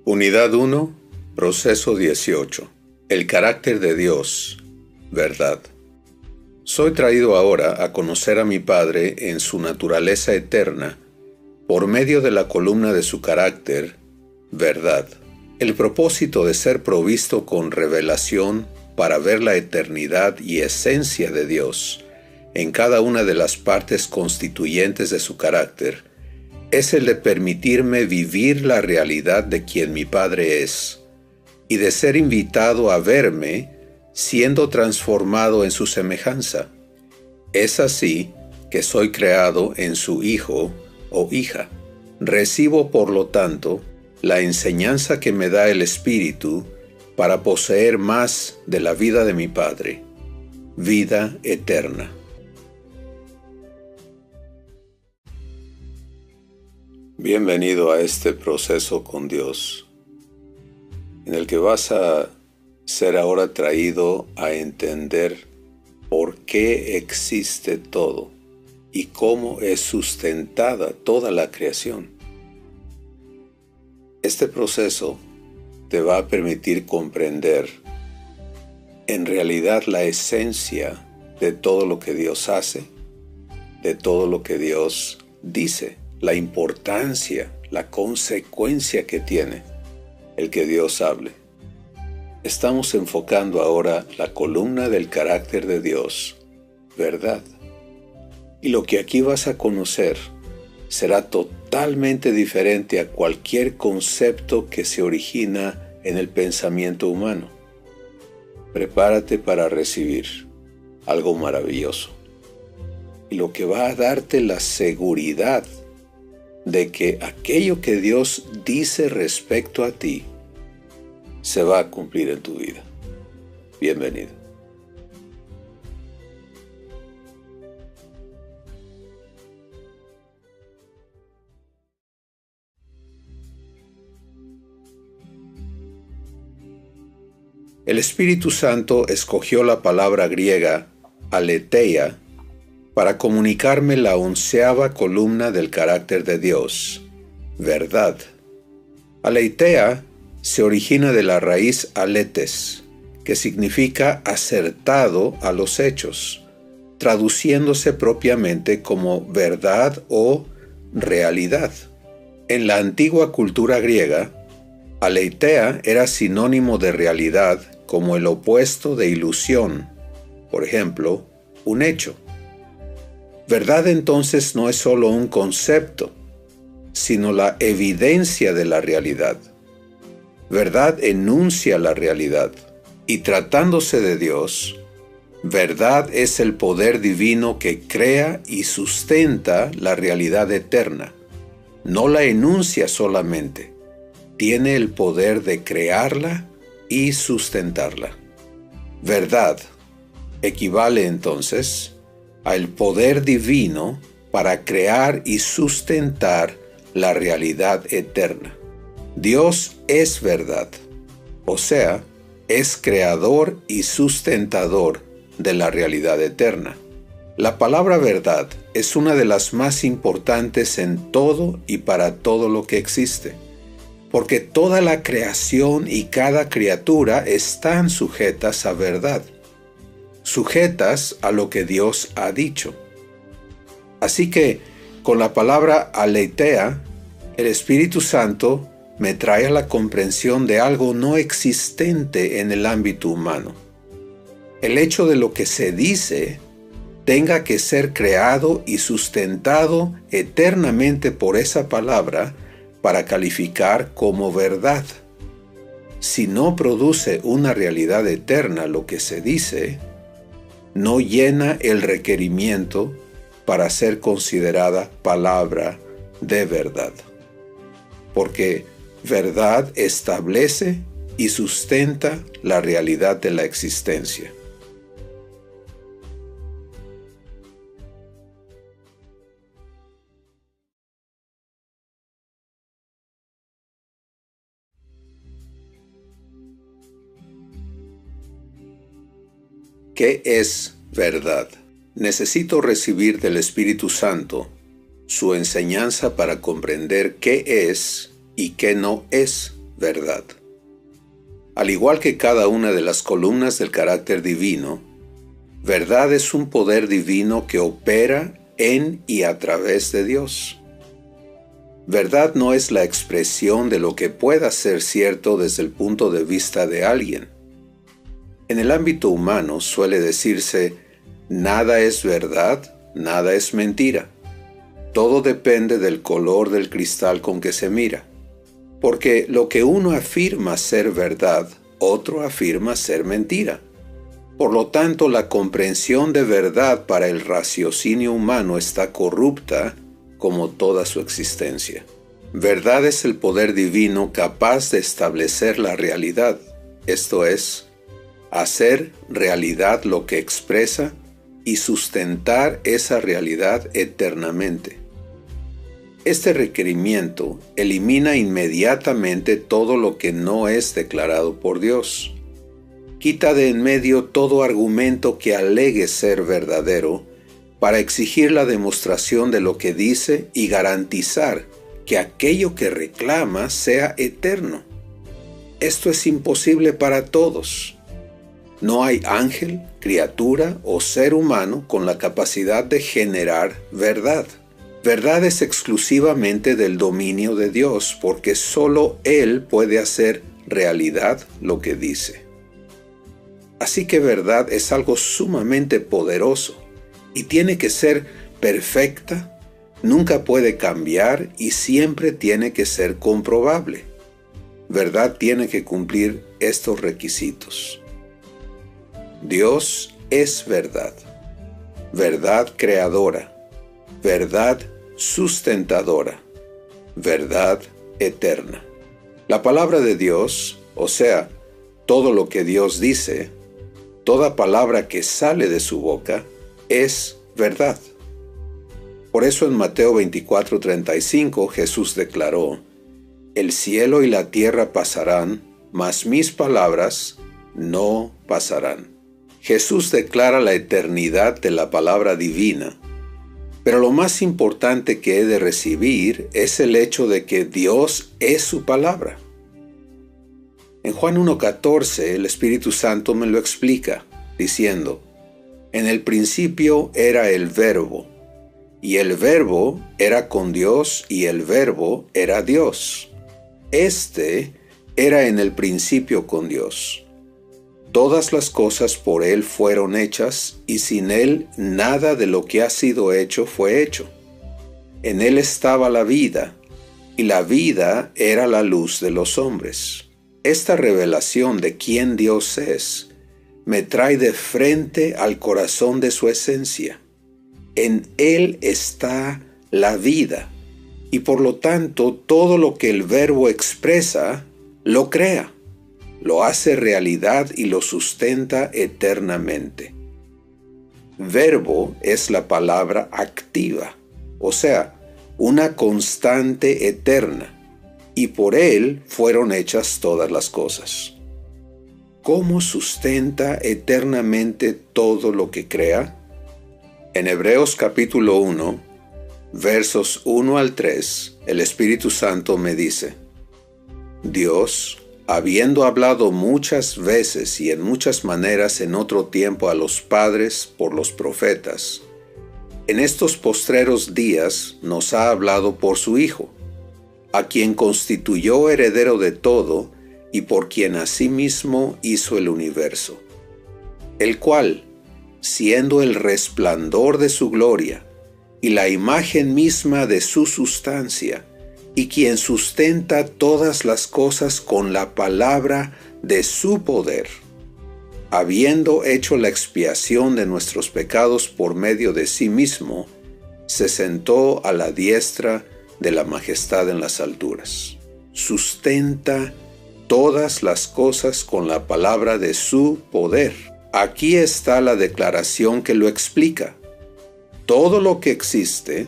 Unidad 1, Proceso 18. El carácter de Dios, verdad. Soy traído ahora a conocer a mi Padre en su naturaleza eterna, por medio de la columna de su carácter, verdad. El propósito de ser provisto con revelación para ver la eternidad y esencia de Dios en cada una de las partes constituyentes de su carácter es el de permitirme vivir la realidad de quien mi Padre es y de ser invitado a verme siendo transformado en su semejanza. Es así que soy creado en su hijo o hija. Recibo, por lo tanto, la enseñanza que me da el Espíritu para poseer más de la vida de mi Padre, vida eterna. Bienvenido a este proceso con Dios, en el que vas a ser ahora traído a entender por qué existe todo y cómo es sustentada toda la creación. Este proceso te va a permitir comprender en realidad la esencia de todo lo que Dios hace, de todo lo que Dios dice, la importancia, la consecuencia que tiene el que Dios hable. Estamos enfocando ahora la columna del carácter de Dios, verdad. Y lo que aquí vas a conocer será totalmente diferente a cualquier concepto que se origina en el pensamiento humano. Prepárate para recibir algo maravilloso. Y lo que va a darte la seguridad de que aquello que Dios dice respecto a ti se va a cumplir en tu vida. Bienvenido. El Espíritu Santo escogió la palabra griega aletheia para comunicarme la 11ª columna del carácter de Dios, verdad. Aletheia se origina de la raíz aletes, que significa acertado a los hechos, traduciéndose propiamente como verdad o realidad. En la antigua cultura griega, aletheia era sinónimo de realidad como el opuesto de ilusión, por ejemplo, un hecho. Verdad entonces no es solo un concepto, sino la evidencia de la realidad. Verdad enuncia la realidad, y tratándose de Dios, verdad es el poder divino que crea y sustenta la realidad eterna. No la enuncia solamente, tiene el poder de crearla y sustentarla. Verdad equivale entonces al poder divino para crear y sustentar la realidad eterna. Dios es verdad, o sea, es creador y sustentador de la realidad eterna. La palabra verdad es una de las más importantes en todo y para todo lo que existe, porque toda la creación y cada criatura están sujetas a verdad, sujetas a lo que Dios ha dicho. Así que, con la palabra aletheia, el Espíritu Santo me trae a la comprensión de algo no existente en el ámbito humano. El hecho de lo que se dice tenga que ser creado y sustentado eternamente por esa palabra para calificar como verdad. Si no produce una realidad eterna lo que se dice, no llena el requerimiento para ser considerada palabra de verdad. Porque verdad establece y sustenta la realidad de la existencia. ¿Qué es verdad? Necesito recibir del Espíritu Santo su enseñanza para comprender qué es y qué no es verdad. Al igual que cada una de las columnas del carácter divino, verdad es un poder divino que opera en y a través de Dios. Verdad no es la expresión de lo que pueda ser cierto desde el punto de vista de alguien. En el ámbito humano suele decirse, nada es verdad, nada es mentira. Todo depende del color del cristal con que se mira. Porque lo que uno afirma ser verdad, otro afirma ser mentira. Por lo tanto, la comprensión de verdad para el raciocinio humano está corrupta como toda su existencia. Verdad es el poder divino capaz de establecer la realidad, esto es, hacer realidad lo que expresa y sustentar esa realidad eternamente. Este requerimiento elimina inmediatamente todo lo que no es declarado por Dios. Quita de en medio todo argumento que alegue ser verdadero para exigir la demostración de lo que dice y garantizar que aquello que reclama sea eterno. Esto es imposible para todos. No hay ángel, criatura o ser humano con la capacidad de generar verdad. Verdad es exclusivamente del dominio de Dios, porque solo Él puede hacer realidad lo que dice. Así que verdad es algo sumamente poderoso y tiene que ser perfecta, nunca puede cambiar y siempre tiene que ser comprobable. Verdad tiene que cumplir estos requisitos. Dios es verdad, verdad creadora, verdad sustentadora, verdad eterna. La palabra de Dios, o sea, todo lo que Dios dice, toda palabra que sale de su boca, es verdad. Por eso en Mateo 24:35 Jesús declaró, «El cielo y la tierra pasarán, mas mis palabras no pasarán». Jesús declara la eternidad de la palabra divina. Pero lo más importante que he de recibir es el hecho de que Dios es su palabra. En Juan 1:14 el Espíritu Santo me lo explica, diciendo, «En el principio era el Verbo, y el Verbo era con Dios, y el Verbo era Dios. Este era en el principio con Dios. Todas las cosas por Él fueron hechas, y sin Él nada de lo que ha sido hecho fue hecho. En Él estaba la vida, y la vida era la luz de los hombres». Esta revelación de quién Dios es me trae de frente al corazón de su esencia. En Él está la vida, y por lo tanto todo lo que el Verbo expresa, lo crea, lo hace realidad y lo sustenta eternamente. Verbo es la palabra activa, o sea, una constante eterna, y por Él fueron hechas todas las cosas. ¿Cómo sustenta eternamente todo lo que crea? En Hebreos capítulo 1, versos 1 al 3, el Espíritu Santo me dice, «Dios, habiendo hablado muchas veces y en muchas maneras en otro tiempo a los padres por los profetas, en estos postreros días nos ha hablado por su Hijo, a quien constituyó heredero de todo y por quien asimismo hizo el universo, el cual, siendo el resplandor de su gloria y la imagen misma de su sustancia, y quien sustenta todas las cosas con la palabra de su poder, habiendo hecho la expiación de nuestros pecados por medio de sí mismo, se sentó a la diestra de la majestad en las alturas. Sustenta todas las cosas con la palabra de su poder. Aquí está la declaración que lo explica. Todo lo que existe,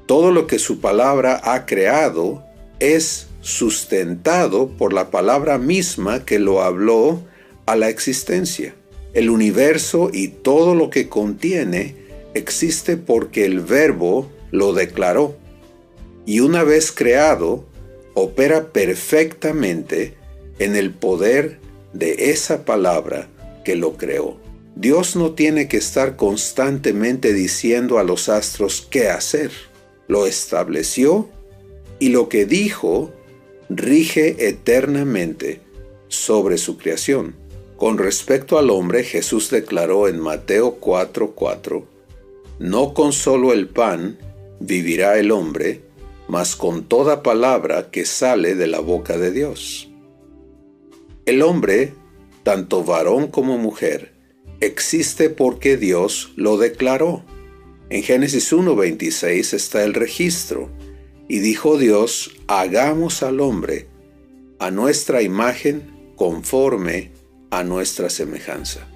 todo lo que su palabra ha creado, es sustentado por la palabra misma que lo habló a la existencia. El universo y todo lo que contiene existe porque el Verbo lo declaró. Y una vez creado, opera perfectamente en el poder de esa palabra que lo creó. Dios no tiene que estar constantemente diciendo a los astros qué hacer. Lo estableció y lo que dijo rige eternamente sobre su creación. Con respecto al hombre, Jesús declaró en Mateo 4:4, no con solo el pan vivirá el hombre, mas con toda palabra que sale de la boca de Dios. El hombre, tanto varón como mujer, existe porque Dios lo declaró. En Génesis 1:26 está el registro. Y dijo Dios, hagamos al hombre a nuestra imagen conforme a nuestra semejanza.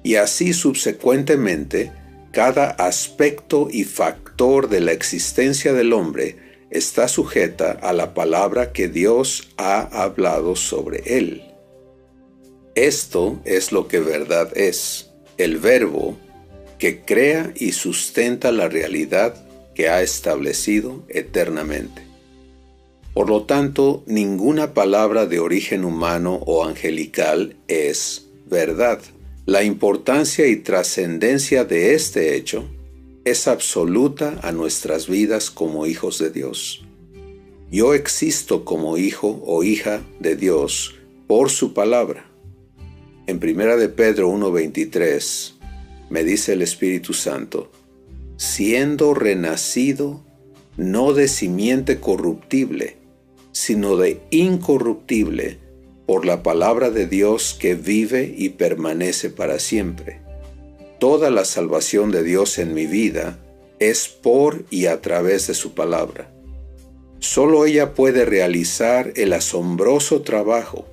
Y así subsecuentemente, cada aspecto y factor de la existencia del hombre está sujeta a la palabra que Dios ha hablado sobre él. Esto es lo que verdad es, el verbo que crea y sustenta la realidad que ha establecido eternamente. Por lo tanto, ninguna palabra de origen humano o angelical es verdad. La importancia y trascendencia de este hecho es absoluta a nuestras vidas como hijos de Dios. Yo existo como hijo o hija de Dios por su palabra. En 1 de Pedro 1:23 me dice el Espíritu Santo, siendo renacido no de simiente corruptible, sino de incorruptible, por la palabra de Dios que vive y permanece para siempre. Toda la salvación de Dios en mi vida es por y a través de su palabra. Solo ella puede realizar el asombroso trabajo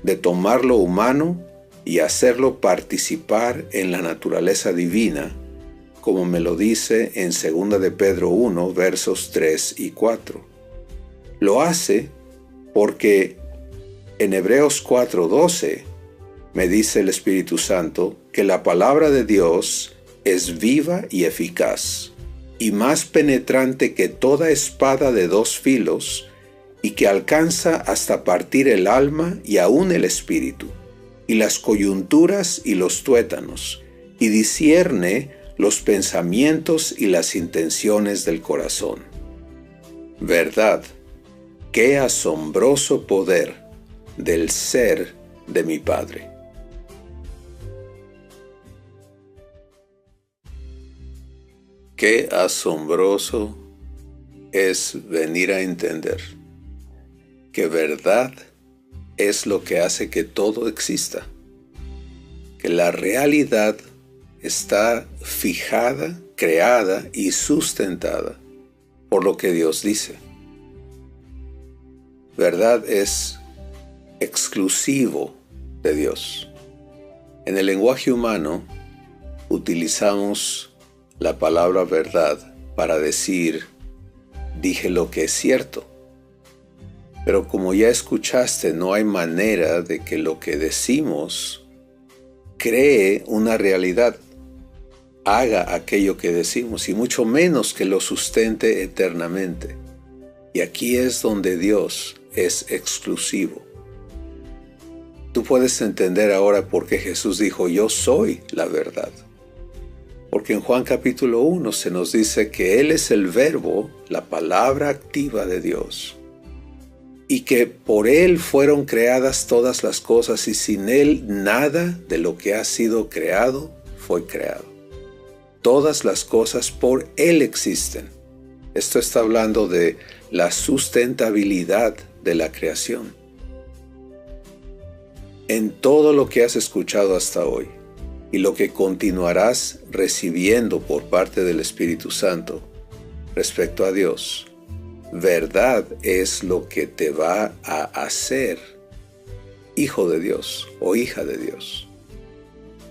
de tomar lo humano y hacerlo participar en la naturaleza divina, como me lo dice en 2 de Pedro 1, versos 3 y 4. Lo hace porque en Hebreos 4:12 me dice el Espíritu Santo que la palabra de Dios es viva y eficaz, y más penetrante que toda espada de dos filos, y que alcanza hasta partir el alma y aún el espíritu, y las coyunturas y los tuétanos, y discierne los pensamientos y las intenciones del corazón. Verdad, qué asombroso poder del ser de mi Padre. Qué asombroso es venir a entender que verdad es lo que hace que todo exista, que la realidad está fijada, creada y sustentada por lo que Dios dice. Verdad es exclusivo de Dios. En el lenguaje humano utilizamos la palabra verdad para decir, dije lo que es cierto. Pero como ya escuchaste, no hay manera de que lo que decimos cree una realidad, haga aquello que decimos, y mucho menos que lo sustente eternamente. Y aquí es donde Dios es exclusivo. Tú puedes entender ahora por qué Jesús dijo, yo soy la verdad. Porque en Juan capítulo 1 se nos dice que Él es el verbo, la palabra activa de Dios, y que por Él fueron creadas todas las cosas, y sin Él nada de lo que ha sido creado fue creado. Todas las cosas por Él existen. Esto está hablando de la sustentabilidad de la creación. En todo lo que has escuchado hasta hoy y lo que continuarás recibiendo por parte del Espíritu Santo respecto a Dios, verdad es lo que te va a hacer hijo de Dios o hija de Dios.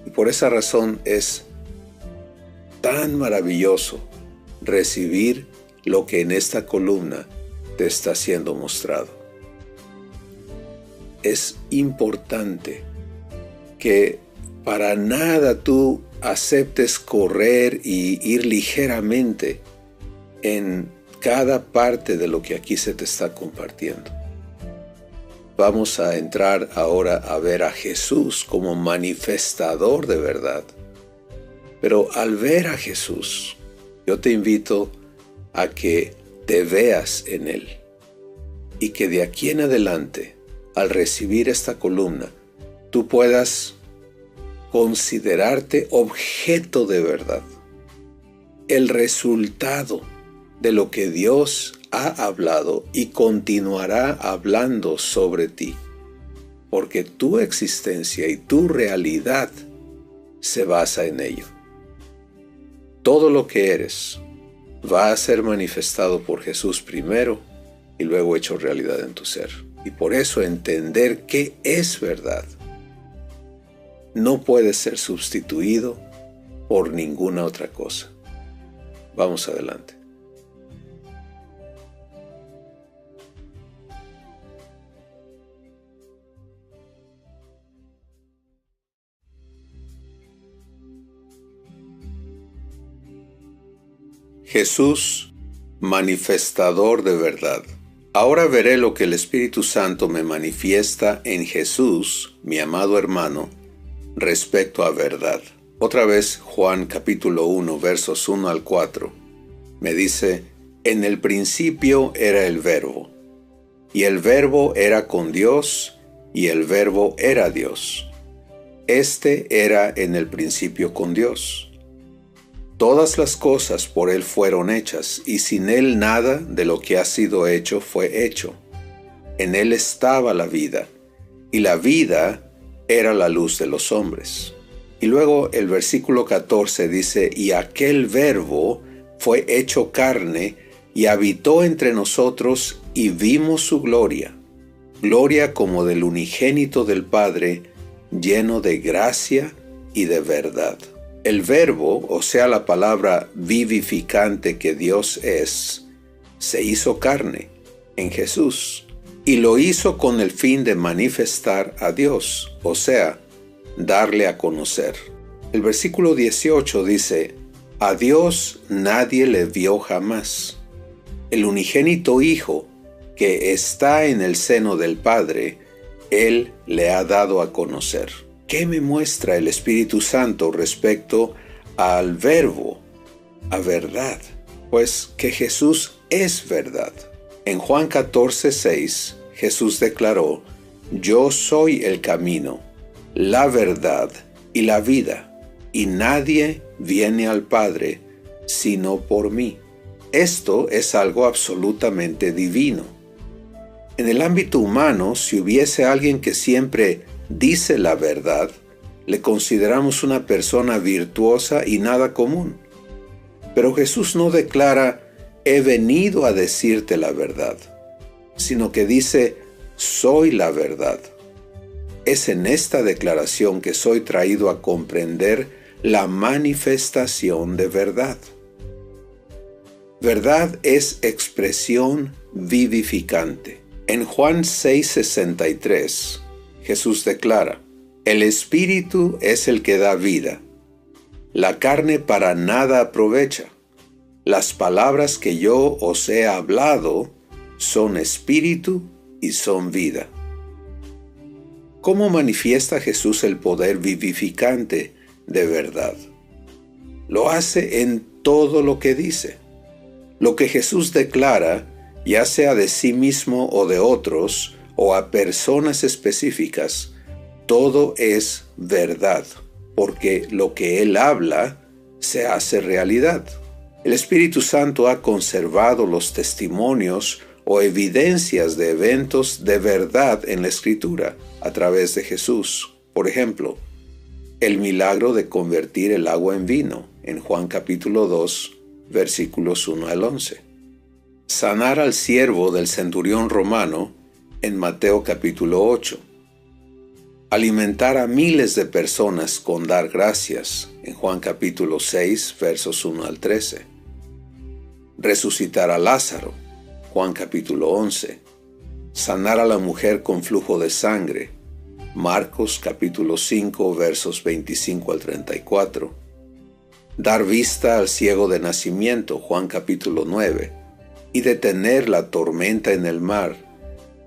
Y por esa razón es tan maravilloso recibir lo que en esta columna te está siendo mostrado. Es importante que para nada tú aceptes correr y ir ligeramente en cada parte de lo que aquí se te está compartiendo. vamos a entrar ahora a ver a Jesús como manifestador de verdad. Pero al ver a Jesús, yo te invito a que te veas en Él y que de aquí en adelante, al recibir esta columna, tú puedas considerarte objeto de verdad, el resultado de lo que Dios ha hablado y continuará hablando sobre ti, porque tu existencia y tu realidad se basa en ello. Todo lo que eres va a ser manifestado por Jesús primero y luego hecho realidad en tu ser. Y por eso entender qué es verdad no puede ser sustituido por ninguna otra cosa. Vamos adelante. Jesús, manifestador de verdad. Ahora veré lo que el Espíritu Santo me manifiesta en Jesús, mi amado hermano, respecto a verdad. Otra vez Juan capítulo 1, versos 1 al 4. Me dice, en el principio era el Verbo, y el Verbo era con Dios, y el Verbo era Dios. Este era en el principio con Dios. Todas las cosas por Él fueron hechas, y sin Él nada de lo que ha sido hecho fue hecho. En Él estaba la vida, y la vida era la luz de los hombres. Y luego el versículo 14 dice, y aquel Verbo fue hecho carne, y habitó entre nosotros, y vimos su gloria, gloria como del unigénito del Padre, lleno de gracia y de verdad. El Verbo, o sea la palabra vivificante que Dios es, se hizo carne en Jesús y lo hizo con el fin de manifestar a Dios, o sea, darle a conocer. El versículo 18 dice, a Dios nadie le vio jamás. El unigénito Hijo, que está en el seno del Padre, Él le ha dado a conocer. ¿Qué me muestra el Espíritu Santo respecto al Verbo, a verdad? Pues que Jesús es verdad. En Juan 14, 6, Jesús declaró, yo soy el camino, la verdad y la vida, y nadie viene al Padre sino por mí. Esto es algo absolutamente divino. En el ámbito humano, si hubiese alguien que siempre dice la verdad, le consideramos una persona virtuosa y nada común. Pero Jesús no declara, he venido a decirte la verdad, sino que dice, soy la verdad. Es en esta declaración que soy traído a comprender la manifestación de verdad. Verdad es expresión vivificante. En Juan 6:63, Jesús declara, el Espíritu es el que da vida. La carne para nada aprovecha. Las palabras que yo os he hablado son espíritu y son vida. ¿Cómo manifiesta Jesús el poder vivificante de verdad? Lo hace en todo lo que dice. Lo que Jesús declara, ya sea de sí mismo o de otros, o a personas específicas, todo es verdad, porque lo que Él habla se hace realidad. El Espíritu Santo ha conservado los testimonios o evidencias de eventos de verdad en la Escritura a través de Jesús. Por ejemplo, el milagro de convertir el agua en vino en Juan capítulo 2, versículos 1 al 11. Sanar al siervo del centurión romano en Mateo capítulo 8. Alimentar a miles de personas con dar gracias en Juan capítulo 6, versos 1 al 13. Resucitar a Lázaro, Juan capítulo 11. Sanar a la mujer con flujo de sangre, Marcos capítulo 5, versos 25 al 34. Dar vista al ciego de nacimiento, Juan capítulo 9. Y detener la tormenta en el mar,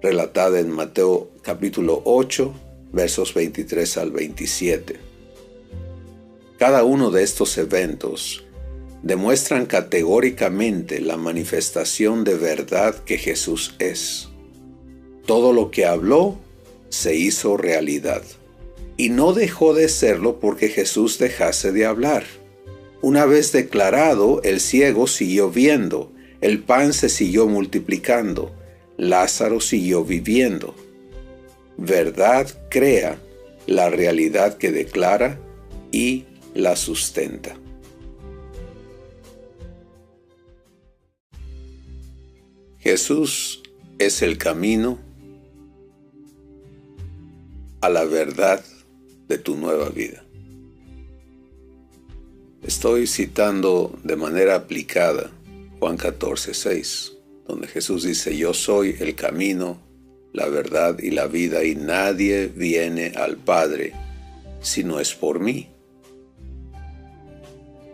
relatada en Mateo capítulo 8, versos 23 al 27. Cada uno de estos eventos demuestran categóricamente la manifestación de verdad que Jesús es. Todo lo que habló se hizo realidad, y no dejó de serlo porque Jesús dejase de hablar. Una vez declarado, el ciego siguió viendo, el pan se siguió multiplicando, Lázaro siguió viviendo. Verdad crea la realidad que declara y la sustenta. Jesús es el camino a la verdad de tu nueva vida. Estoy citando de manera aplicada Juan 14:6, donde Jesús dice: yo soy el camino, la verdad y la vida, y nadie viene al Padre si no es por mí.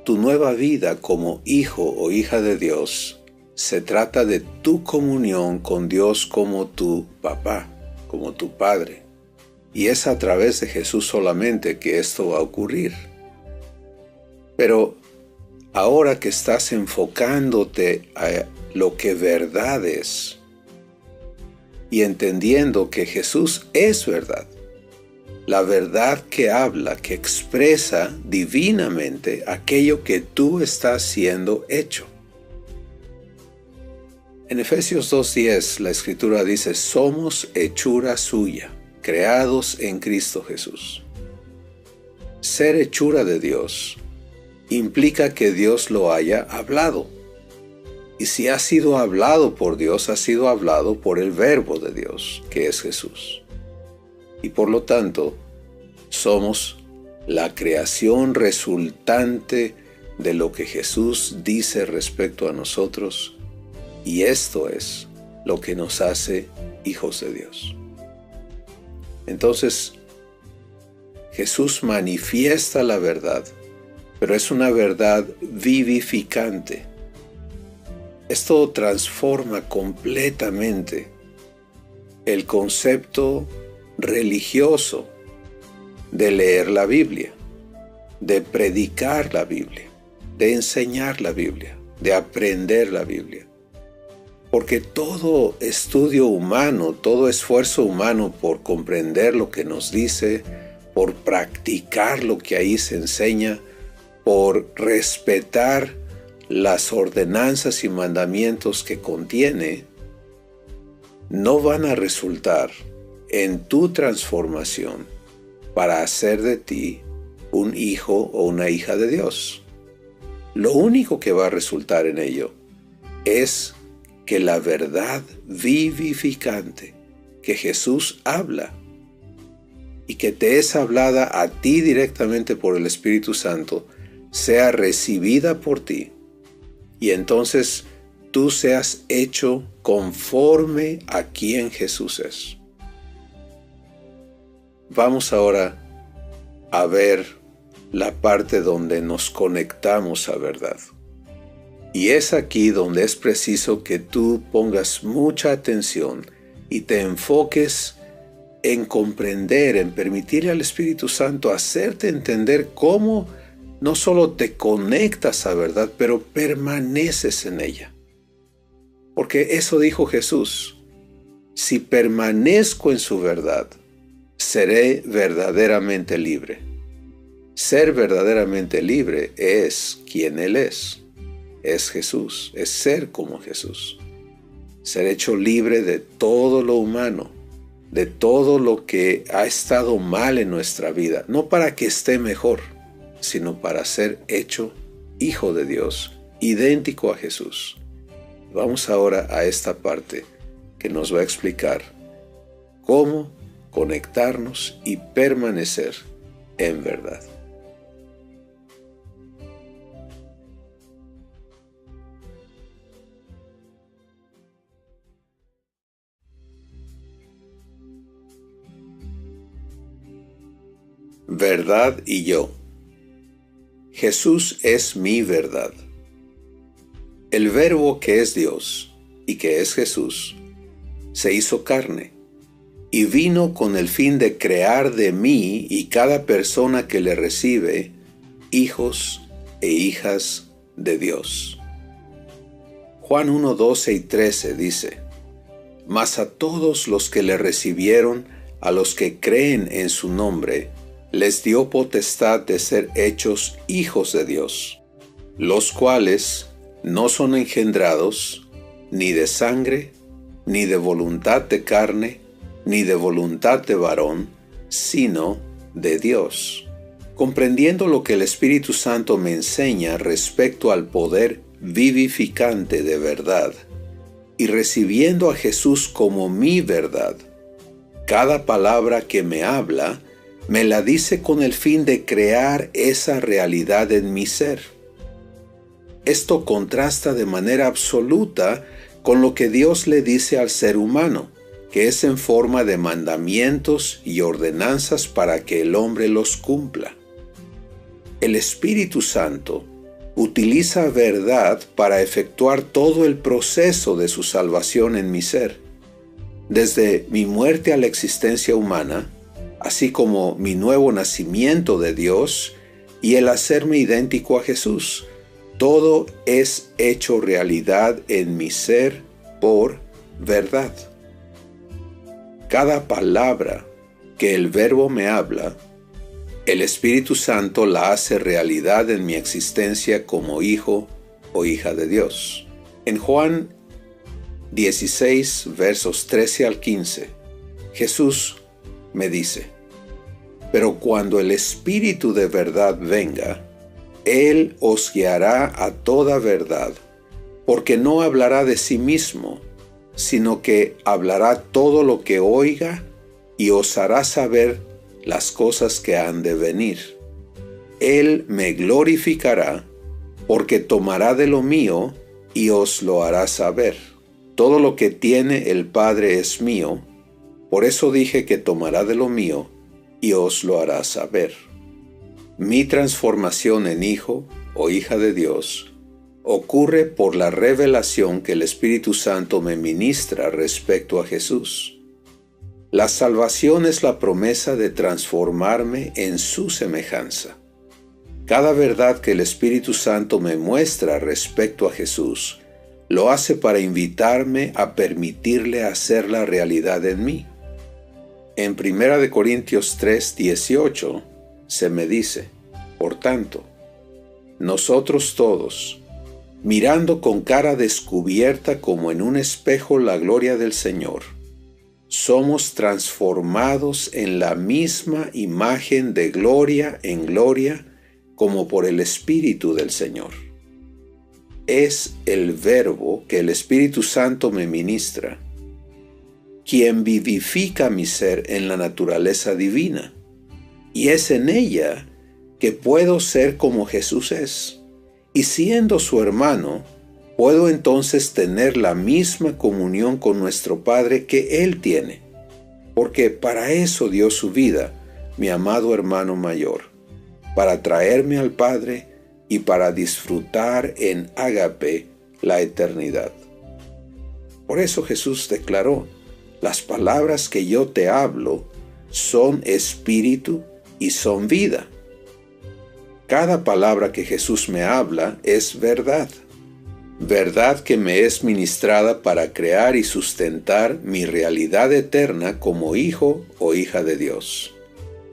Tu nueva vida como hijo o hija de Dios se trata de tu comunión con Dios como tu papá, como tu Padre. Y es a través de Jesús solamente que esto va a ocurrir. Pero ahora que estás enfocándote a lo que verdad es y entendiendo que Jesús es verdad, la verdad que habla, que expresa divinamente aquello que tú estás siendo hecho. En Efesios 2:10 la Escritura dice: somos hechura suya, creados en Cristo Jesús. Ser hechura de Dios implica que Dios lo haya hablado. Y si ha sido hablado por Dios, ha sido hablado por el Verbo de Dios, que es Jesús. Y por lo tanto, somos la creación resultante de lo que Jesús dice respecto a nosotros, y esto es lo que nos hace hijos de Dios. Entonces, Jesús manifiesta la verdad, pero es una verdad vivificante. Esto transforma completamente el concepto religioso de leer la Biblia, de predicar la Biblia, de enseñar la Biblia, de aprender la Biblia. Porque todo estudio humano, todo esfuerzo humano por comprender lo que nos dice, por practicar lo que ahí se enseña, por respetar las ordenanzas y mandamientos que contiene, no van a resultar en tu transformación para hacer de ti un hijo o una hija de Dios. Lo único que va a resultar en ello es que la verdad vivificante que Jesús habla y que te es hablada a ti directamente por el Espíritu Santo sea recibida por ti, y entonces tú seas hecho conforme a quien Jesús es. Vamos ahora a ver la parte donde nos conectamos a verdad. Y es aquí donde es preciso que tú pongas mucha atención y te enfoques en comprender, en permitirle al Espíritu Santo hacerte entender cómo no solo te conectas a verdad, pero permaneces en ella. Porque eso dijo Jesús: si permanezco en su verdad, seré verdaderamente libre. Ser verdaderamente libre es quien Él es Jesús, es ser como Jesús. Ser hecho libre de todo lo humano, de todo lo que ha estado mal en nuestra vida, no para que esté mejor, sino para ser hecho hijo de Dios, idéntico a Jesús. Vamos ahora a esta parte que nos va a explicar cómo conectarnos y permanecer en verdad. Verdad y yo. Jesús es mi verdad. El Verbo que es Dios y que es Jesús se hizo carne y vino con el fin de crear de mí y cada persona que le recibe hijos e hijas de Dios. Juan 1, 12 y 13 dice: Mas a todos los que le recibieron, a los que creen en su nombre, les dio potestad de ser hechos hijos de Dios, los cuales no son engendrados ni de sangre, ni de voluntad de carne, ni de voluntad de varón, sino de Dios. Comprendiendo lo que el Espíritu Santo me enseña respecto al poder vivificante de verdad, y recibiendo a Jesús como mi verdad, cada palabra que me habla, me la dice con el fin de crear esa realidad en mi ser. Esto contrasta de manera absoluta con lo que Dios le dice al ser humano, que es en forma de mandamientos y ordenanzas para que el hombre los cumpla. El Espíritu Santo utiliza verdad para efectuar todo el proceso de su salvación en mi ser, desde mi muerte a la existencia humana, así como mi nuevo nacimiento de Dios y el hacerme idéntico a Jesús. Todo es hecho realidad en mi ser por verdad. Cada palabra que el Verbo me habla, el Espíritu Santo la hace realidad en mi existencia como hijo o hija de Dios. En Juan 16, versos 13 al 15, Jesús me dice: Pero cuando el Espíritu de verdad venga, Él os guiará a toda verdad, porque no hablará de sí mismo, sino que hablará todo lo que oiga y os hará saber las cosas que han de venir. Él me glorificará, porque tomará de lo mío y os lo hará saber. Todo lo que tiene el Padre es mío, por eso dije que tomará de lo mío y os lo hará saber. Mi transformación en hijo o hija de Dios ocurre por la revelación que el Espíritu Santo me ministra respecto a Jesús. La salvación es la promesa de transformarme en su semejanza. Cada verdad que el Espíritu Santo me muestra respecto a Jesús, lo hace para invitarme a permitirle hacer la realidad en mí. En 1 Corintios 3, 18, se me dice: Por tanto, nosotros todos, mirando con cara descubierta como en un espejo la gloria del Señor, somos transformados en la misma imagen de gloria en gloria, como por el Espíritu del Señor. Es el Verbo que el Espíritu Santo me ministra, quien vivifica mi ser en la naturaleza divina, y es en ella que puedo ser como Jesús es, y siendo su hermano, puedo entonces tener la misma comunión con nuestro Padre que Él tiene, porque para eso dio su vida mi amado hermano mayor, para traerme al Padre y para disfrutar en ágape la eternidad. Por eso Jesús declaró: Las palabras que yo te hablo son espíritu y son vida. Cada palabra que Jesús me habla es verdad. Verdad que me es ministrada para crear y sustentar mi realidad eterna como hijo o hija de Dios.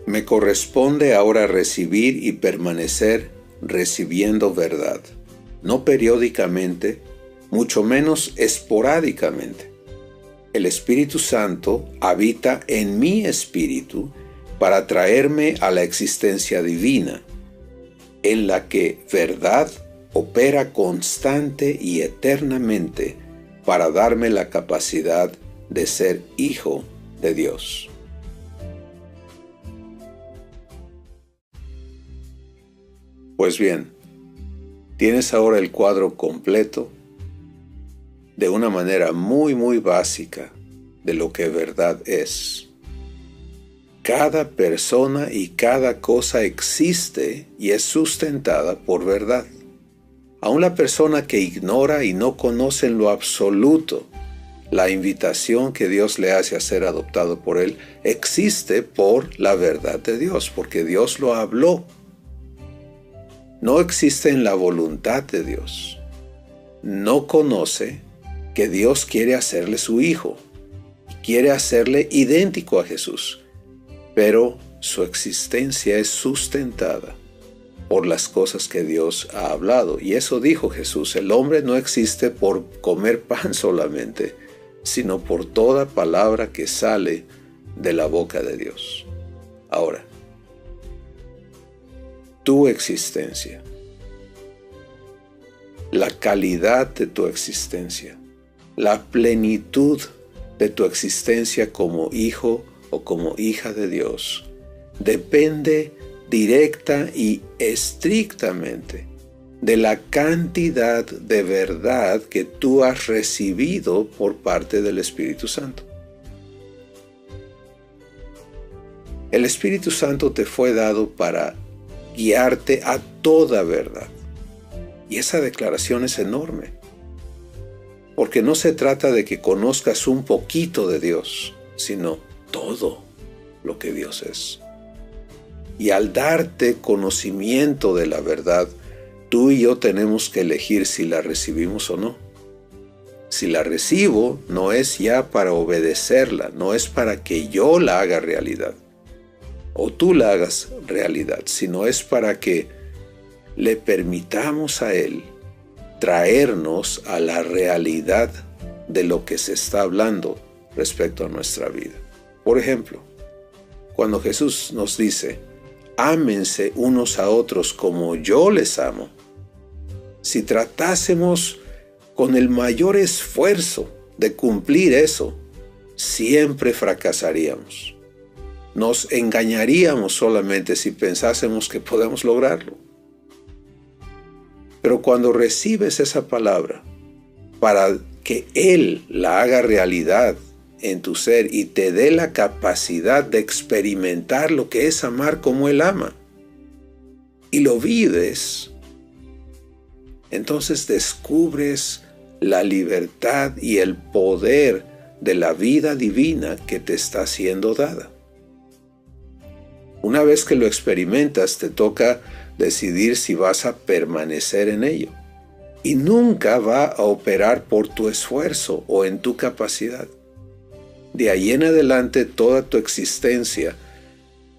Me corresponde ahora recibir y permanecer recibiendo verdad, no periódicamente, mucho menos esporádicamente. El Espíritu Santo habita en mi espíritu para traerme a la existencia divina, en la que verdad opera constante y eternamente para darme la capacidad de ser hijo de Dios. Pues bien, tienes ahora el cuadro completo de una manera muy básica de lo que verdad es. Cada persona y cada cosa existe y es sustentada por verdad. Aun la persona que ignora y no conoce en lo absoluto La invitación que Dios le hace a ser adoptado por Él existe por la verdad de Dios, porque Dios lo habló. No existe en la voluntad de Dios. No conoce que Dios quiere hacerle su hijo, quiere hacerle idéntico a Jesús, pero su existencia es sustentada por las cosas que Dios ha hablado. Y eso dijo Jesús: el hombre no existe por comer pan solamente, sino por toda palabra que sale de la boca de Dios. Ahora, tu existencia, la calidad de tu existencia, la plenitud de tu existencia como hijo o como hija de Dios, depende directa y estrictamente de la cantidad de verdad que tú has recibido por parte del Espíritu Santo. El Espíritu Santo te fue dado para guiarte a toda verdad. Y esa declaración es enorme, porque no se trata de que conozcas un poquito de Dios, sino todo lo que Dios es. Y al darte conocimiento de la verdad, tú y yo tenemos que elegir si la recibimos o no. Si la recibo, no es ya para obedecerla, no es para que yo la haga realidad, o tú la hagas realidad, sino es para que le permitamos a Él traernos a la realidad de lo que se está hablando respecto a nuestra vida. Por ejemplo, cuando Jesús nos dice: ámense unos a otros como yo les amo, si tratásemos con el mayor esfuerzo de cumplir eso, siempre fracasaríamos. Nos engañaríamos solamente si pensásemos que podemos lograrlo. Pero cuando recibes esa palabra para que Él la haga realidad en tu ser y te dé la capacidad de experimentar lo que es amar como Él ama, y lo vives, entonces descubres la libertad y el poder de la vida divina que te está siendo dada. Una vez que lo experimentas, te toca decidir si vas a permanecer en ello. Y nunca va a operar por tu esfuerzo o en tu capacidad. De ahí en adelante, toda tu existencia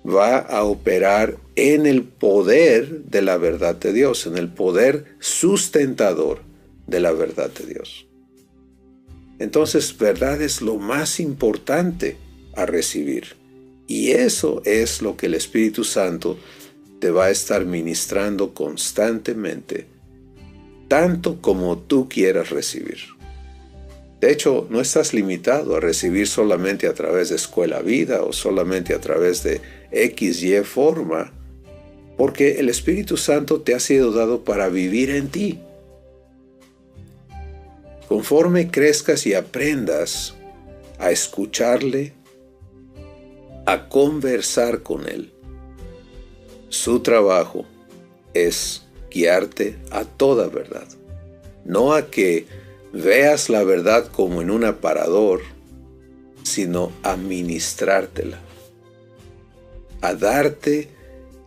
va a operar en el poder de la verdad de Dios, en el poder sustentador de la verdad de Dios. Entonces, verdad es lo más importante a recibir. Y eso es lo que el Espíritu Santo te va a estar ministrando constantemente, tanto como tú quieras recibir. De hecho, no estás limitado a recibir solamente a través de Escuela Vida o solamente a través de X, Y forma, porque el Espíritu Santo te ha sido dado para vivir en ti. Conforme crezcas y aprendas a escucharle, a conversar con Él, su trabajo es guiarte a toda verdad, no a que veas la verdad como en un aparador, sino a ministrártela, a darte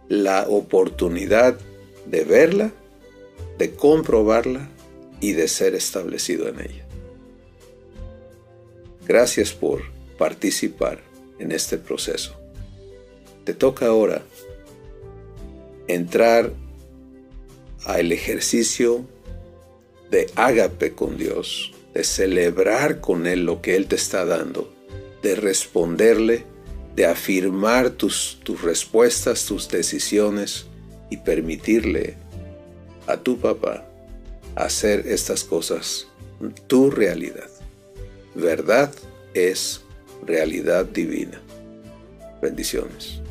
la oportunidad de verla, de comprobarla y de ser establecido en ella. Gracias por participar en este proceso. Te toca ahora entrar al ejercicio de ágape con Dios, de celebrar con Él lo que Él te está dando, de responderle, de afirmar tus respuestas, tus decisiones y permitirle a tu papá hacer estas cosas tu realidad. Verdad es realidad divina. Bendiciones.